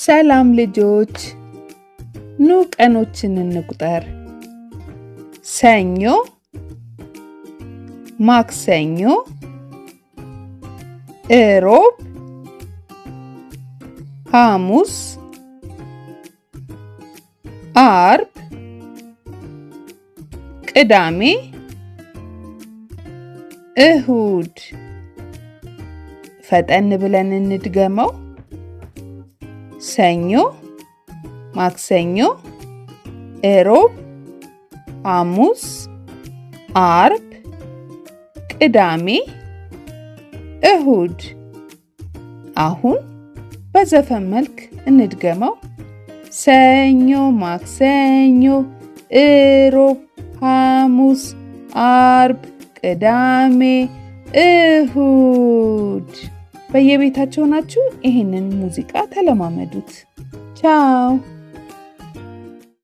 ሰላም ልጆች ኑ ቀኖችን እንቁጠር። ሰኞ፣ ማክሰኞ፣ እሮብ፣ ሐሙስ፣ አርብ፣ ቅዳሜ፣ እሁድ። ፈጠን ብለን እንድገመው። ሰኞ፣ ማክሰኞ፣ እሮብ፣ ሐሙስ፣ አርብ፣ ቅዳሜ፣ እሁድ። አሁን በዘፈን መልክ እንድገመው። ሰኞ፣ ማክሰኞ፣ እሮብ፣ ሐሙስ፣ አርብ፣ ቅዳሜ፣ እሁድ። በየቤታችሁ ናችሁ ይሄንን ሙዚቃ ተለማመዱት። ቻው።